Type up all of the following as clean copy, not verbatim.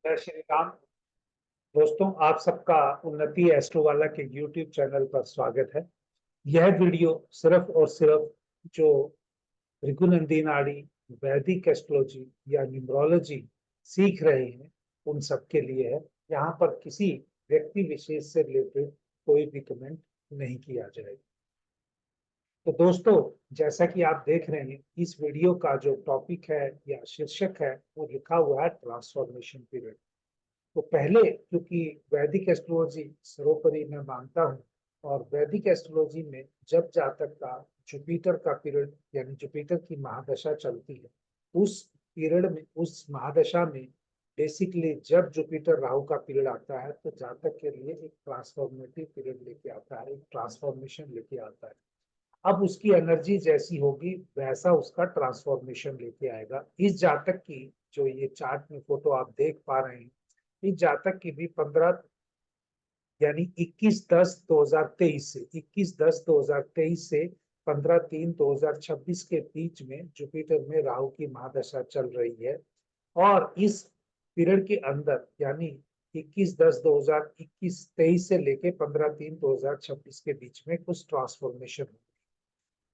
जय श्री राम। दोस्तों, आप सबका उन्नति एस्ट्रो वाला के यूट्यूब चैनल पर स्वागत है। यह वीडियो सिर्फ और सिर्फ जो भृगुनंदी नाड़ी, वैदिक एस्ट्रोलॉजी या न्यूमरोलॉजी सीख रहे हैं उन सबके लिए है। यहाँ पर किसी व्यक्ति विशेष से रिलेटेड कोई भी कमेंट नहीं किया जाएगा। तो दोस्तों, जैसा कि आप देख रहे हैं, इस वीडियो का जो टॉपिक है या शीर्षक है वो लिखा हुआ है ट्रांसफॉर्मेशन पीरियड। तो पहले, क्योंकि वैदिक एस्ट्रोलॉजी सर्वोपरि मैं मानता हूँ, और वैदिक एस्ट्रोलॉजी में जब जातक का जुपिटर का पीरियड यानी जुपिटर की महादशा चलती है, उस पीरियड में, उस महादशा में बेसिकली जब जुपिटर राहु का पीरियड आता है तो जातक के लिए एक ट्रांसफॉर्मेटिव पीरियड लेके आता है, एक ट्रांसफॉर्मेशन लेके आता है। अब उसकी एनर्जी जैसी होगी वैसा उसका ट्रांसफॉर्मेशन लेके आएगा। इस जातक की जो ये चार्ट में फोटो आप देख पा रहे हैं, इस जातक की भी 15 यानी 21/10/2023 से 21/10/2023 से 15/3/2026 के बीच में जुपिटर में राहु की महादशा चल रही है। और इस पीरियड के अंदर यानी 21/10/2021-23 से लेके 15/3/2026 के बीच में कुछ ट्रांसफॉर्मेशन होगी।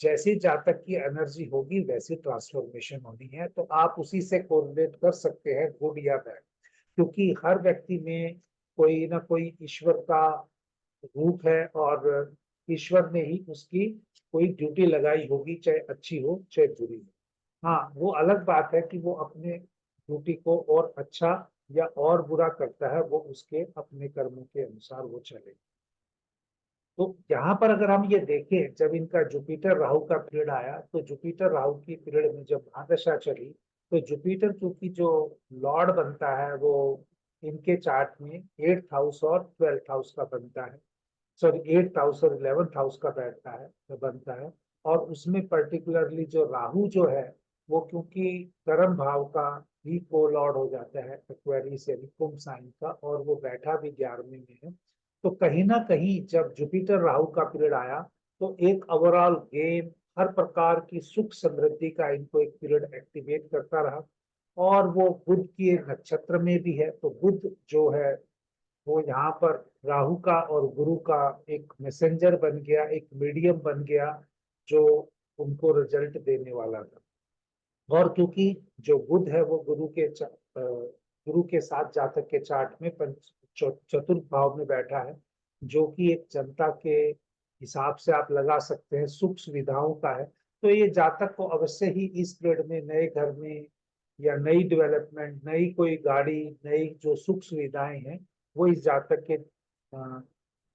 जैसी जातक की एनर्जी होगी वैसी ट्रांसफॉर्मेशन होनी है। तो आप उसी से कोरिलेट कर सकते हैं गुड या बैड, क्योंकि हर व्यक्ति में कोई ना कोई ईश्वर का रूप है और ईश्वर ने ही उसकी कोई ड्यूटी लगाई होगी, चाहे अच्छी हो चाहे बुरी हो। हाँ, वो अलग बात है कि वो अपने ड्यूटी को और अच्छा या और बुरा करता है, वो उसके अपने कर्मों के अनुसार वो चले। तो यहाँ पर अगर हम ये देखें, जब इनका जुपिटर राहु का पीरियड आया तो जुपिटर राहु की पीरियड में जब महादशा चली, तो जुपिटर क्योंकि जो लॉर्ड बनता है वो इनके चार्ट में 8th हाउस और 12th हाउस का बनता है। सॉरी, 8th हाउस और 11th हाउस का बैठता है, बनता है। और उसमें पर्टिकुलरली जो राहु जो है वो क्योंकि कर्म भाव का भी को लॉर्ड हो जाता है, एक्वेरियस यानी कुंभ साइन का, और वो बैठा भी 11वें में है। तो कहीं ना कहीं जब जुपिटर राहु का पीरियड आया तो एक ओवरऑल गेम, हर प्रकार की सुख समृद्धि का इनको एक पीरियड एक्टिवेट करता रहा। और वो बुध के नक्षत्र में भी है, तो बुध जो है वो यहाँ पर राहु का और गुरु का एक मैसेंजर बन गया, एक मीडियम बन गया, जो उनको रिजल्ट देने वाला था। और क्योंकि जो बुध है वो गुरु के साथ जातक के चार्ट में चतुर्थ भाव में बैठा है, जो कि एक जनता के हिसाब से आप लगा सकते हैं सुख सुविधाओं का है। तो ये जातक को अवश्य ही इस पीरियड में नए घर में या नई डेवलपमेंट, नई कोई गाड़ी, नई जो सुख सुविधाएं हैं वो इस जातक के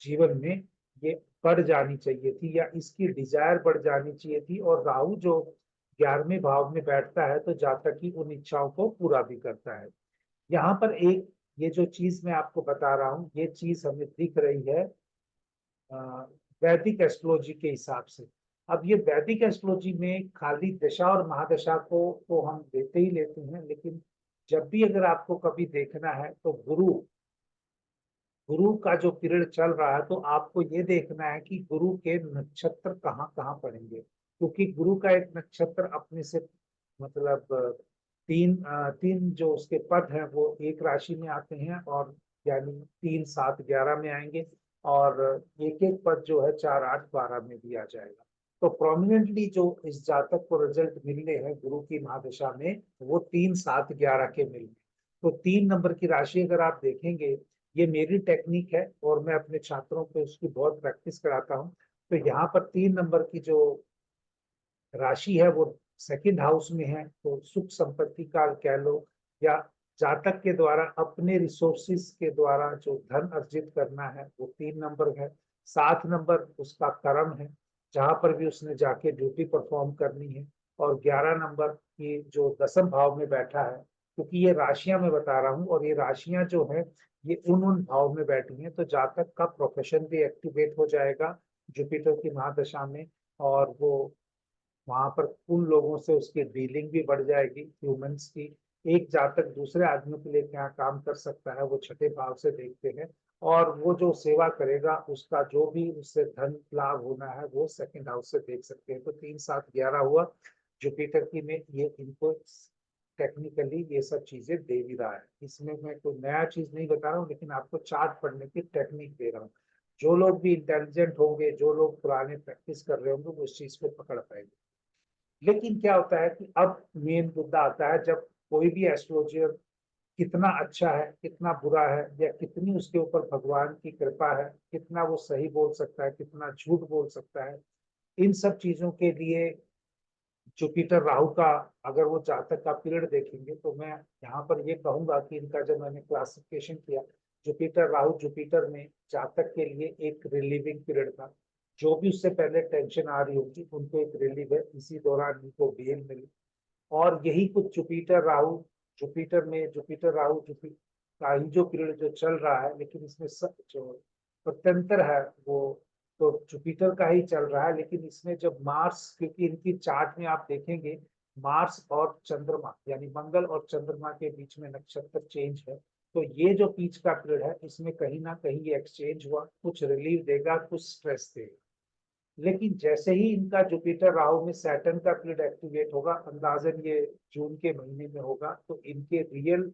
जीवन में ये बढ़ जानी चाहिए थी, या इसकी डिजायर बढ़ जानी चाहिए थी। और राहु जो 11वें भाव में बैठता है तो जातक की उन इच्छाओं को पूरा भी करता है। यहाँ पर एक ये जो चीज मैं आपको बता रहा हूँ, ये चीज हमें दिख रही है वैदिक एस्ट्रोलॉजी के हिसाब से। अब ये वैदिक एस्ट्रोलॉजी में खाली दशा और महादशा को तो हम लेते ही लेते हैं, लेकिन जब भी अगर आपको कभी देखना है तो गुरु गुरु का जो पीरियड चल रहा है तो आपको ये देखना है कि गुरु के नक्षत्र कहाँ कहाँ पड़ेंगे, क्योंकि गुरु का एक नक्षत्र अपने से मतलब तीन जो उसके पद हैं वो एक राशि में आते हैं, और यानी 3 7 11 में आएंगे। और एक एक पद जो है 4 8 12 में भी आ जाएगा। तो प्रोमिनेंटली जो इस जातक को रिजल्ट मिलने हैं गुरु की महादशा में, वो 3 7 11 के मिलने। तो 3 नंबर की राशि अगर आप देखेंगे, ये मेरी टेक्निक है और मैं अपने छात्रों को उसकी बहुत प्रैक्टिस कराता हूँ। तो यहाँ पर 3 नंबर की जो राशि है वो सेकंड हाउस में है, तो सुख संपत्ति का कह लो, या जातक के द्वारा अपने रिसोर्सिस के द्वारा जो धन अर्जित करना है वो 3 नंबर है। 7 नंबर उसका कर्म है, जहां पर भी उसने जाके ड्यूटी परफॉर्म करनी है। और 11 नंबर की जो 10वें भाव में बैठा है, क्योंकि ये राशियां मैं बता रहा हूँ और ये राशियां जो है ये उन उन भाव में बैठी हैं, तो जातक का प्रोफेशन भी एक्टिवेट हो जाएगा जुपिटर की महादशा में। और वो वहां पर उन लोगों से उसकी डीलिंग भी बढ़ जाएगी, ह्यूमंस की। एक जातक दूसरे आदमी के लिए क्या काम कर सकता है वो छठे भाव से देखते हैं, और वो जो सेवा करेगा उसका जो भी उससे धन लाभ होना है वो सेकंड हाउस से देख सकते हैं। तो 3 7 11 हुआ जुपिटर की में, ये इनको टेक्निकली ये सब चीजें दे भी रहा है। इसमें मैं कोई नया चीज नहीं बता रहा हूँ, लेकिन आपको चार्ट पढ़ने की टेक्निक दे रहा हूँ। जो लोग भी इंटेलिजेंट होंगे, जो लोग पुराने प्रैक्टिस कर रहे होंगे, वो इस चीज को पकड़ पाएंगे। लेकिन क्या होता है कि अब मेन मुद्दा आता है, जब कोई भी एस्ट्रोलॉजर कितना अच्छा है, कितना बुरा है, या कितनी उसके ऊपर भगवान की कृपा है, कितना वो सही बोल सकता है, कितना झूठ बोल सकता है, इन सब चीजों के लिए जुपिटर राहु का अगर वो जातक का पीरियड देखेंगे, तो मैं यहाँ पर ये कहूंगा कि इनका जब मैंने क्लासिफिकेशन किया, जुपिटर राहु जुपिटर में जातक के लिए एक रिलीविंग पीरियड था। जो भी उससे पहले टेंशन आ रही होगी उनको एक रिलीव है, इसी दौरान उनको बेल मिली। और यही कुछ जुपिटर राहु, जुपिटर में जुपिटर राहु जुपिटर का ही जो पीरियड जो चल रहा है, लेकिन इसमें सब जो प्रत्यंतर है वो तो जुपिटर का ही चल रहा है। लेकिन इसमें जब मार्स, क्योंकि इनकी चार्ट में आप देखेंगे मार्स और चंद्रमा यानी मंगल और चंद्रमा के बीच में नक्षत्र चेंज है, तो ये जो बीच का पीरियड है इसमें कहीं ना कहीं ये एक्सचेंज हुआ, कुछ रिलीफ देगा, कुछ स्ट्रेस देगा। लेकिन जैसे ही इनका जुपिटर राहु में सैटर्न का पीरियड एक्टिवेट होगा, अंदाजन ये जून के महीने में होगा, तो इनके रियल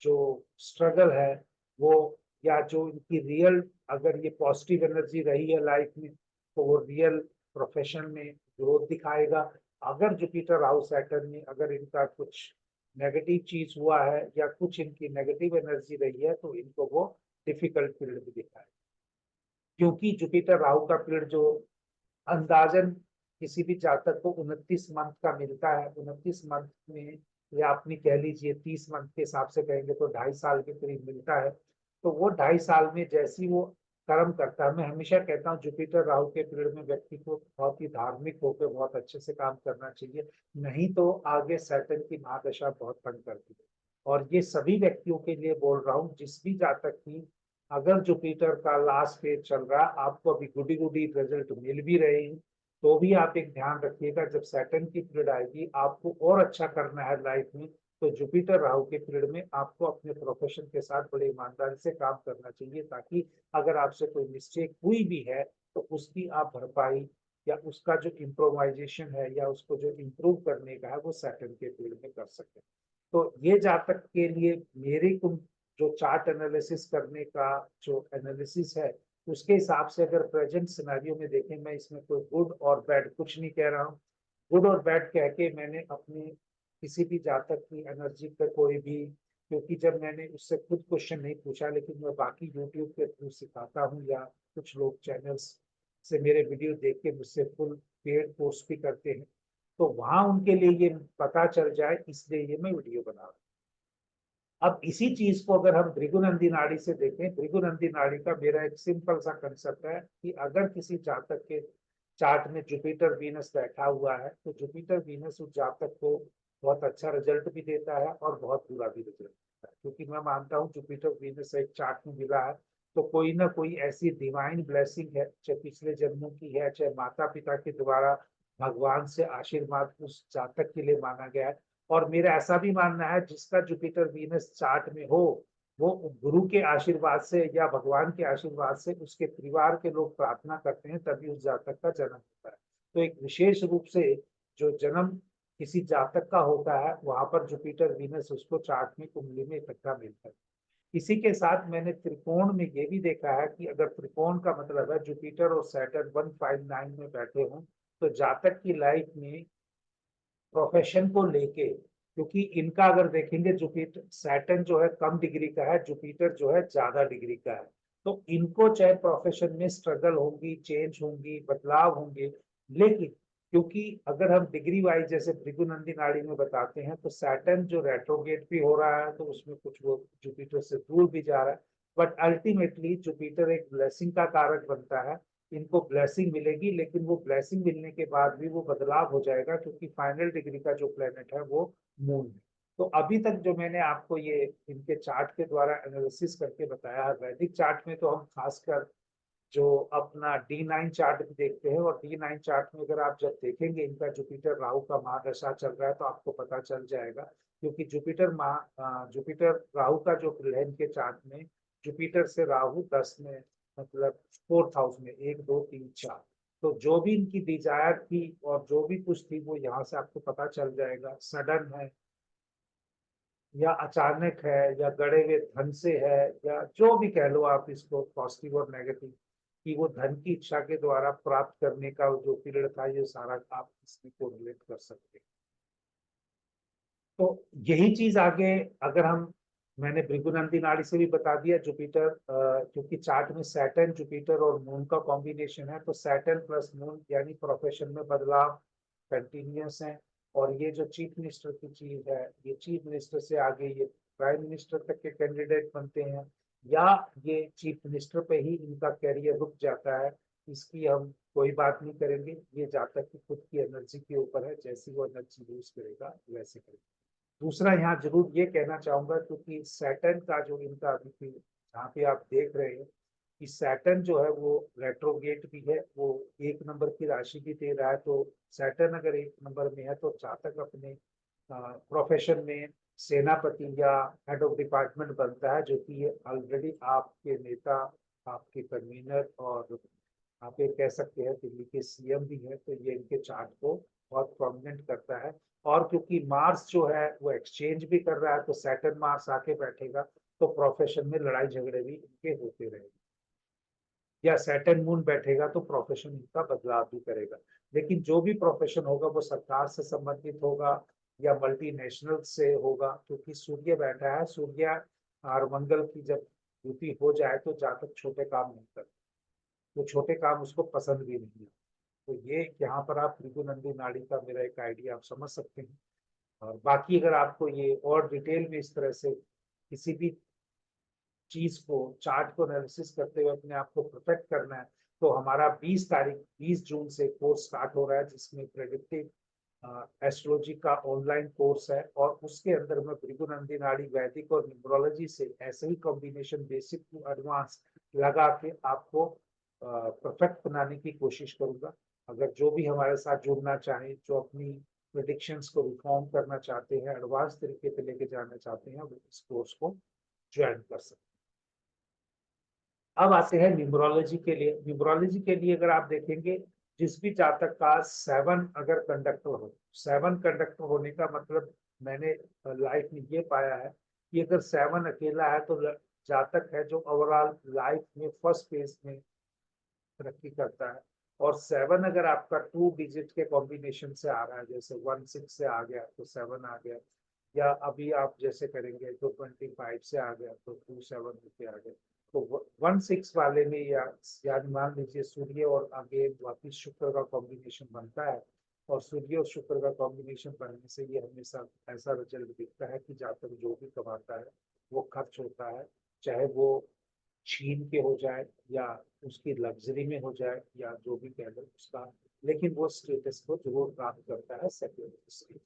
जो स्ट्रगल है वो, या जो इनकी रियल अगर ये पॉजिटिव एनर्जी रही है लाइफ में, तो वो रियल प्रोफेशन में ग्रोथ दिखाएगा। अगर जुपिटर राहु सैटर्न में अगर इनका कुछ नेगेटिव चीज हुआ है या कुछ इनकी नेगेटिव एनर्जी रही है, तो इनको वो डिफिकल्ट पीरियड भी दिखाएगा। क्योंकि जुपिटर राहु का पीरियड जो अंदाजन किसी भी जातक को 29 मंथ का मिलता है, 29 मंथ में, या अपनी कह लीजिए 30 मंथ के हिसाब से कहेंगे तो 2.5 साल के करीब मिलता है। तो वो 2.5 साल में जैसी वो कर्म करता है, मैं हमेशा कहता हूँ जुपिटर राहु के पीरियड में व्यक्ति को बहुत ही धार्मिक होकर बहुत अच्छे से काम करना चाहिए, नहीं तो आगे सैटर्न की महादशा बहुत तंग करती है। और ये सभी व्यक्तियों के लिए बोल रहा हूँ, जिस भी जातक की अगर जुपिटर का लास्ट फेज चल रहा है, आपको अभी गुडी गुडी रिजल्ट मिल भी रहे हैं, तो भी आप एक ध्यान रखिएगा, जब सैटर्न की पीरियड आएगी आपको और अच्छा करना है लाइफ में, तो जुपिटर राहु के पीरियड में आपको अपने प्रोफेशन के साथ बड़े ईमानदारी से काम करना चाहिए, ताकि अगर आपसे कोई मिस्टेक हुई भी है तो उसकी आप भरपाई या उसका जो इम्प्रोवाइजेशन है या उसको जो इम्प्रूव करने का है वो सैटर्न के पीरियड में कर सके। तो ये जातक के लिए मेरे को जो चार्ट एनालिसिस करने का जो एनालिसिस है, उसके हिसाब से अगर प्रेजेंट सिनेरियो में देखें, मैं इसमें कोई गुड और बैड कुछ नहीं कह रहा हूँ। गुड और बैड कह के मैंने अपने किसी भी जातक की एनर्जी पे कोई भी, क्योंकि जब मैंने उससे खुद क्वेश्चन नहीं पूछा, लेकिन मैं बाकी यूट्यूब के थ्रू सिखाता हूँ, या कुछ लोग चैनल्स से मेरे वीडियो देख के मुझसे फुल पेड कोर्स भी करते हैं, तो वहां उनके लिए ये पता चल जाए, इसलिए ये मैं वीडियो बना रहा हूँ। अब इसी चीज को अगर हम भृगुनंदी नाड़ी से देखें, भृगुनंदी नाड़ी का मेरा एक सिंपल सा कंसेप्ट है कि अगर किसी जातक के चार्ट में जुपिटर वीनस बैठा हुआ है, तो जुपिटर वीनस उस जातक को बहुत अच्छा रिजल्ट भी देता है और बहुत बुरा भी रिजल्ट देता है। क्योंकि मैं मानता हूँ जुपिटर वीनस एक चार्ट में मिला है, तो कोई ना कोई ऐसी डिवाइन ब्लेसिंग है, चाहे पिछले जन्मों की है, चाहे माता पिता के द्वारा भगवान से आशीर्वाद उस जातक के लिए माना गया है। और मेरा ऐसा भी मानना है, जिसका जुपिटर वीनस चार्ट में हो, वो गुरु के आशीर्वाद से या भगवान के आशीर्वाद से उसके परिवार के लोग प्रार्थना करते हैं, तभी उस जातक का जन्म होता है। तो एक विशेष रूप से जो जन्म किसी जातक का होता है, वहां पर जुपिटर वीनस उसको चार्ट में कुंडली में इकट्ठा मिलता है। इसी के साथ मैंने त्रिकोण में ये भी देखा है कि अगर त्रिकोण का मतलब है जुपिटर और सैटर्न 159 में बैठे हों, तो जातक की लाइफ में प्रोफेशन को लेके, क्योंकि इनका अगर देखेंगे जुपिटर सैटर्न जो है कम डिग्री का है, जुपिटर जो है ज्यादा डिग्री का है, तो इनको चाहे प्रोफेशन में स्ट्रगल होंगी, चेंज होंगी, बदलाव होंगे। लेकिन क्योंकि अगर हम डिग्री वाइज जैसे भृगुनंदी नाड़ी में बताते हैं, तो सैटर्न जो रेट्रोगेट भी हो रहा है, तो उसमें कुछ वो जुपिटर से दूर भी जा रहा है। बट अल्टीमेटली जुपिटर एक ब्लेसिंग का कारक बनता है, इनको ब्लेसिंग मिलेगी, लेकिन वो ब्लेसिंग मिलने के बाद भी वो बदलाव हो जाएगा, क्योंकि फाइनल डिग्री का जो प्लेनेट है वो मून है। तो अभी तक जो मैंने आपको ये इनके चार्ट के द्वारा एनालिसिस करके बताया है, वैदिक चार्ट में तो हम खासकर जो अपना D9 चार्ट भी देखते हैं, और D9 चार्ट में अगर आप जब देखेंगे इनका जुपिटर राहु का महादशा चल रहा है, तो आपको पता चल जाएगा। क्योंकि जुपिटर राहु का जो ग्रहण के चार्ट में जुपिटर से राहु 10 में, मतलब 4th हाउस में, 1 2 3 4, तो जो भी इनकी डिजायर थी और जो भी कुछ थी वो यहाँ से आपको पता चल जाएगा। सडन है, या अचानक है या गड़े हुए धन से है, या जो भी कह लो आप इसको, पॉजिटिव और नेगेटिव, कि वो धन की इच्छा के द्वारा प्राप्त करने का जो पीरियड था, ये सारा आप इसमें कोरिलेट कर सकते हैं। तो यही चीज आगे, अगर हम, मैंने भृगुनंदी नाड़ी से भी बता दिया, जुपिटर, क्योंकि चार्ट में सैटर्न, जुपिटर और मून का कॉम्बिनेशन है, तो सैटर्न प्लस मून यानी प्रोफेशन में बदलाव कंटिन्यूस है। और ये जो चीफ मिनिस्टर की चीज है, ये चीफ मिनिस्टर से आगे ये प्राइम मिनिस्टर तक के कैंडिडेट बनते हैं, या ये चीफ मिनिस्टर पे ही इनका कैरियर रुक जाता है, इसकी हम कोई बात नहीं करेंगे। ये जातक की खुद की एनर्जी के ऊपर है, जैसी वो एनर्जी यूज करेगा वैसे करेगा। दूसरा यहाँ जरूर ये कहना चाहूंगा, क्योंकि सैटर्न का जो इनका अभी जहाँ पे आप देख रहे हैं कि सैटर्न जो है वो रेट्रोगेट भी है, वो एक नंबर की राशि भी दे रहा है। तो सैटर्न अगर एक नंबर में है तो जातक अपने प्रोफेशन में सेनापति या हेड ऑफ डिपार्टमेंट बनता है, जो कि ये ऑलरेडी आपके नेता, आपके कन्वीनर, और आप ये कह सकते हैं दिल्ली के सीएम भी है। तो ये इनके चार्ट को बहुत प्रोमिनेंट करता है। और क्योंकि मार्स जो है वो एक्सचेंज भी कर रहा है, तो सैटर्न मार्स आके बैठेगा, तो प्रोफेशन में लड़ाई झगड़े भी इनके होते रहेंगे। या सैटर्न मून बैठेगा तो प्रोफेशन इनका बदलाव भी करेगा। लेकिन जो भी प्रोफेशन होगा वो सरकार से संबंधित होगा या मल्टीनेशनल से होगा, क्योंकि सूर्य बैठा है। सूर्य और मंगल की जब युति हो जाए तो जातक छोटे काम नहीं करते, वो छोटे काम उसको पसंद भी नहीं है। तो ये यहाँ पर आप भृगुनंदी नाड़ी का मेरा एक आइडिया आप समझ सकते हैं। और बाकी अगर आपको ये और डिटेल में इस तरह से किसी भी चीज को, चार्ट को एनालिसिस करते हुए अपने आप को प्रोटेक्ट करना है, तो हमारा 20 जून से कोर्स स्टार्ट हो रहा है, जिसमें प्रेडिक्टिव एस्ट्रोलॉजी का ऑनलाइन कोर्स है। और उसके अंदर मैं भृगुनंदी नाड़ी, वैदिक और न्यूमरोलॉजी से ऐसे ही कॉम्बिनेशन बेसिक टू एडवांस लगा के आपको परफेक्ट बनाने की कोशिश करूंगा। अगर जो भी हमारे साथ जुड़ना चाहे, जो अपनी प्रिडिक्शंस को रिफॉर्म करना चाहते हैं, एडवांस तरीके पे लेके जाना चाहते हैं, वो इस कोर्स को ज्वाइन कर सकते हैं। अब आते हैं न्यूमरोलॉजी के लिए। न्यूमरोलॉजी के लिए अगर आप देखेंगे, जिस भी जातक का 7 अगर कंडक्टर हो, 7 कंडक्टर होने का मतलब मैंने लाइफ में ये पाया है कि अगर 7 अकेला है तो जातक है जो ओवरऑल लाइफ में फर्स्ट फेज में तरक्की करता है। और 7 अगर आपका 2 डिजिट के कॉम्बिनेशन से आ रहा है, जैसे 1 6 से आ गया तो 7 आ गया, या अभी आप जैसे करेंगे तो 25 से आ गया तो 27 पे आ गया। तो 1 6 वाले में, या मान लीजिए सूर्य और आगे वापिस शुक्र का कॉम्बिनेशन बनता है, और सूर्य और शुक्र का कॉम्बिनेशन बनने से ये हमेशा ऐसा रिजल्ट दिखता है कि जातक जो भी कमाता है वो खर्च होता है, चाहे वो छीन के हो जाए या उसकी लग्जरी में हो जाए, या जो भी कह लो उसका, लेकिन वो स्टेटस को जरूर प्राप्त करता है सेक्युलर।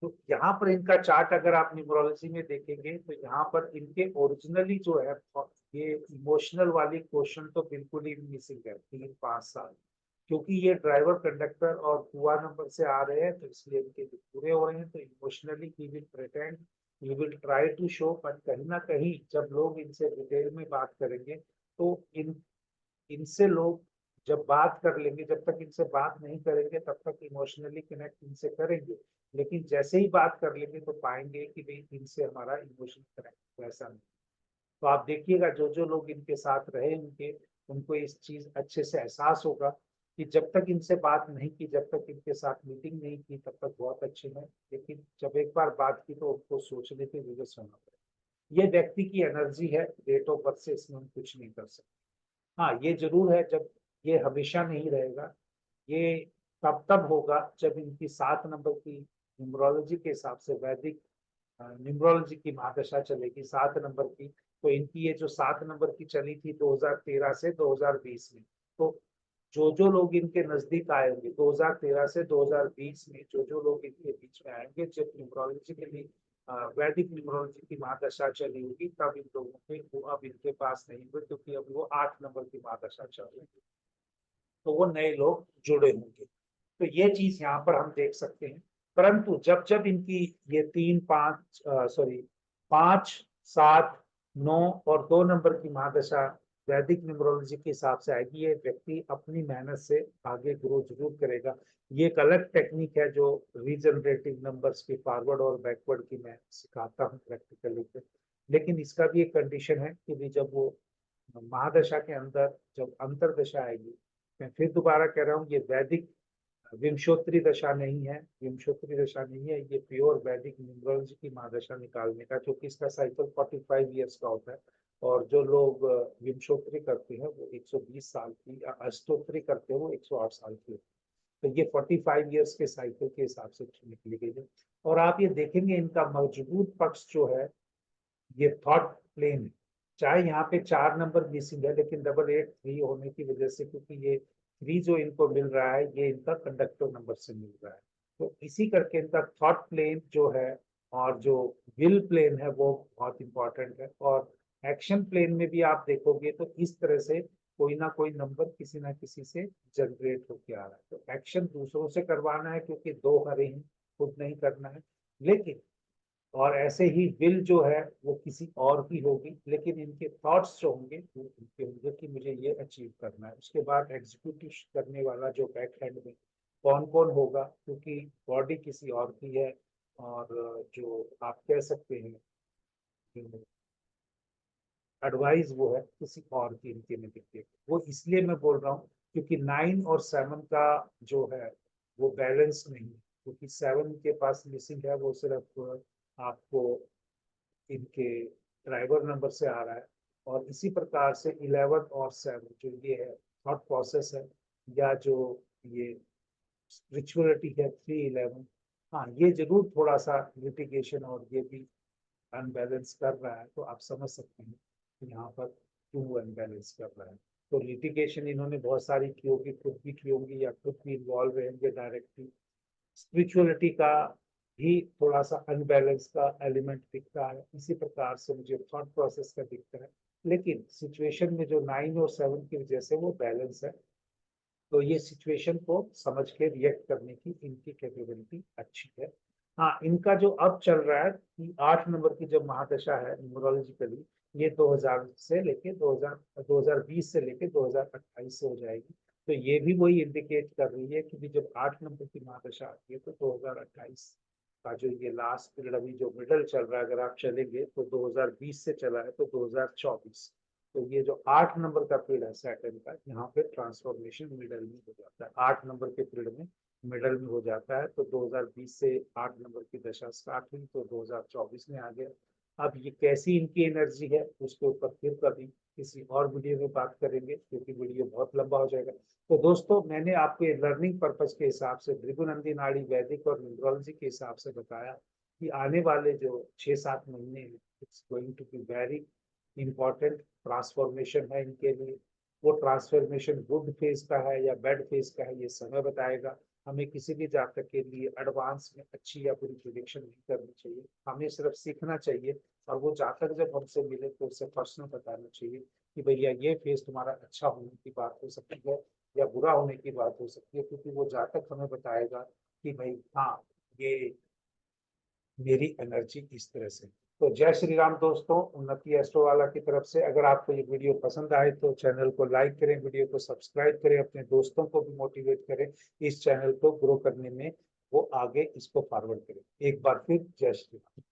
तो यहाँ पर इनका चार्ट अगर आप न्यूमरोलॉजी में देखेंगे तो यहाँ पर इनके ओरिजिनली जो है, ये इमोशनल वाली क्वेश्चन तो बिल्कुल ही मिसिंग है 3 5 साल, क्योंकि ये ड्राइवर कंडक्टर और हुआ नंबर से आ रहे हैं, तो इसलिए इनके जो पूरे हो रहे हैं। तो emotionally he will pretend, he will try to show, but कहीं ना कहीं जब लोग इनसे डिटेल में बात करेंगे तो इनसे लोग जब बात कर लेंगे, जब तक इनसे बात नहीं करेंगे तब तक इमोशनली कनेक्ट इनसे करेंगे। लेकिन जैसे ही बात कर लेंगे तो पाएंगे कि भाई इनसे हमारा इमोशनल कनेक्ट वैसा नहीं। तो आप देखिएगा जो जो लोग इनके साथ रहे उनके, उनको इस चीज अच्छे से एहसास होगा कि जब तक इनसे बात नहीं की, जब तक इनके साथ मीटिंग नहीं की, तब तक बहुत अच्छे हैं। लेकिन जब एक बार बात की तो उनको सोचने पे विवश होना पड़ेगा। ये व्यक्ति की एनर्जी है, डेट ऑफ बर्थ से इसमें हम कुछ नहीं कर सकते। हाँ ये जरूर है, जब ये हमेशा नहीं रहेगा, ये तब होगा जब इनकी 7 नंबर की न्यूमरोलॉजी के हिसाब से, वैदिक न्यूमरोलॉजी की महादशा चलेगी 7 नंबर की। तो इनकी ये जो 7 नंबर की चली थी 2013 से 2020 में, तो जो जो लोग इनके नजदीक आएंगे 2013 से 2020 में, जो जो लोग इनके बीच में आएंगे, जब न्यूमरोलॉजी के लिए वैदिक न्यूमरोलॉजी की महादशा चली होगी, तब इन लोगों के वो अब इनके पास नहीं हुए, क्योंकि अभी वो 8 नंबर की महादशा चल रही है, तो वो नए लोग जुड़े होंगे। तो ये चीज यहाँ पर हम देख सकते हैं। परंतु जब जब इनकी ये 3 5 सॉरी 5 7 9 और 2 नंबर की महादशा वैदिक न्यूमरोलॉजी के हिसाब से आएगी। ये व्यक्ति अपनी मेहनत से आगे ग्रो जरूर करेगा। ये एक अलग टेक्निक है जो रीजनरेटिव नंबर्स की फॉरवर्ड और बैकवर्ड की मैं सिखाता हूँ प्रैक्टिकली पे। लेकिन इसका भी एक कंडीशन है कि भी जब वो महादशा के अंदर जब अंतरदशा आएगी, मैं फिर दोबारा कह रहा हूँ, ये वैदिक विंशोत्तरी दशा नहीं है, विंशोत्तरी दशा नहीं है, ये प्योर वैदिक न्यूमरोलॉजी की महादशा निकालने का, जो कि इसका साइकिल 45 ईयर्स का होता है। और जो लोग विंशोत्तरी करते हैं वो 120 साल की, अष्टोत्तरी करते हैं वो 108 साल की होती है। तो ये 45 ईयर्स के साइकिल के हिसाब से निकली गई है। और आप ये देखेंगे इनका मजबूत पक्ष जो है ये थॉट प्लेन है। चाहे यहाँ पे 4 नंबर मिसिंग है, लेकिन 883 होने की वजह से, क्योंकि ये 3 जो इनको मिल रहा है ये इनका कंडक्टर नंबर से मिल रहा है, तो इसी करके इनका थॉट प्लेन जो है और जो विल प्लेन है वो बहुत इंपॉर्टेंट है। और एक्शन प्लेन में भी आप देखोगे तो इस तरह से कोई ना कोई नंबर किसी ना किसी से जनरेट होके आ रहा है। तो एक्शन दूसरों से करवाना है क्योंकि दो हरे हैं, खुद नहीं करना है। लेकिन और ऐसे ही विल जो है वो किसी और की होगी, लेकिन इनके थॉट्स जो होंगे वो इनके होंगे कि मुझे ये अचीव करना है। उसके बाद एग्जीक्यूट करने वाला जो बैक हैंड में कौन कौन होगा, क्योंकि बॉडी किसी और की है और जो आप कह सकते हैं एडवाइस वो है किसी और की इनके में दिखती है। वो इसलिए मैं बोल रहा हूँ क्योंकि 9 और 7 का जो है वो बैलेंस नहीं है, क्योंकि 7 के पास मिसिंग है, वो सिर्फ आपको इनके ड्राइवर नंबर से आ रहा है। और इसी प्रकार से 11 और 7 जो ये है थॉट प्रोसेस है, या जो ये स्पिरिचुअलिटी है 311, हाँ ये जरूर थोड़ा सा लिटिगेशन और ये भी अनबैलेंस कर रहा है। तो आप समझ सकते हैं कि यहाँ पर क्यों अनबैलेंस कर रहा है। तो लिटिगेशन इन्होंने बहुत सारी की होगी, खुद भी की होंगी या खुद भी इन्वॉल्व रहेंगे डायरेक्टली। स्पिरिचुअलिटी का भी थोड़ा सा अनबैलेंस का एलिमेंट दिखता है, इसी प्रकार से मुझे थॉट प्रोसेस का दिखता है। लेकिन सिचुएशन में जो 9 और 7 की वजह से वो बैलेंस है, तो ये सिचुएशन को समझ के रिएक्ट करने की इनकी कैपेबिलिटी अच्छी है। हाँ, इनका जो अब चल रहा है कि 8 नंबर की जब महादशा है न्यूमरोलॉजिकली, ये 2000 से लेके 2020 से लेके 2028 से हो जाएगी। तो ये भी वही इंडिकेट कर रही है कि जब 8 नंबर की महादशा आती है तो 2028 का जो ये लास्ट पीरियड अभी जो मिडल चल रहा है, अगर आप चलेंगे तो 2020 से चला है तो 2024, तो ये जो 8 नंबर का पीरियड है सैटर्न का, यहाँ पे ट्रांसफॉर्मेशन मिडल में हो जाता है। 8 नंबर के पीरियड में मिडल में हो जाता है। तो 2020 से 8 नंबर की दशा स्टार्ट हुई तो 2024 में आ गया। अब ये कैसी इनकी एनर्जी है उसके ऊपर फिर कभी किसी और वीडियो में बात करेंगे, क्योंकि वीडियो बहुत लंबा हो जाएगा। तो दोस्तों, मैंने आपको लर्निंग पर्पज के हिसाब से भृगुनंदी नाड़ी वैदिक और न्यूमरोलॉजी के हिसाब से बताया कि आने वाले जो 6-7 महीने it's going to be very important transformation है इनके लिए। वो ट्रांसफॉर्मेशन गुड फेज का है या बैड फेज का है, ये समय बताएगा। हमें किसी भी जातक के लिए एडवांस में अच्छी या बुरी प्रिडिक्शन नहीं करनी चाहिए, हमें सिर्फ सीखना चाहिए। और वो जातक जब हमसे मिले तो उसे पर्सनल बताना चाहिए कि भैया ये फेज तुम्हारा अच्छा होने की बात हो सकती है या बुरा होने की बात हो सकती है, क्योंकि वो जातक हमें बताएगा कि भाई हाँ, ये मेरी एनर्जी इस तरह से। तो जय श्री राम दोस्तों, उन्नति एस्ट्रो वाला की तरफ से। अगर आपको ये वीडियो पसंद आए तो चैनल को लाइक करें, वीडियो को सब्सक्राइब करें, अपने दोस्तों को भी मोटिवेट करें इस चैनल को ग्रो करने में, वो आगे इसको फॉरवर्ड करें। एक बार फिर जय श्री राम।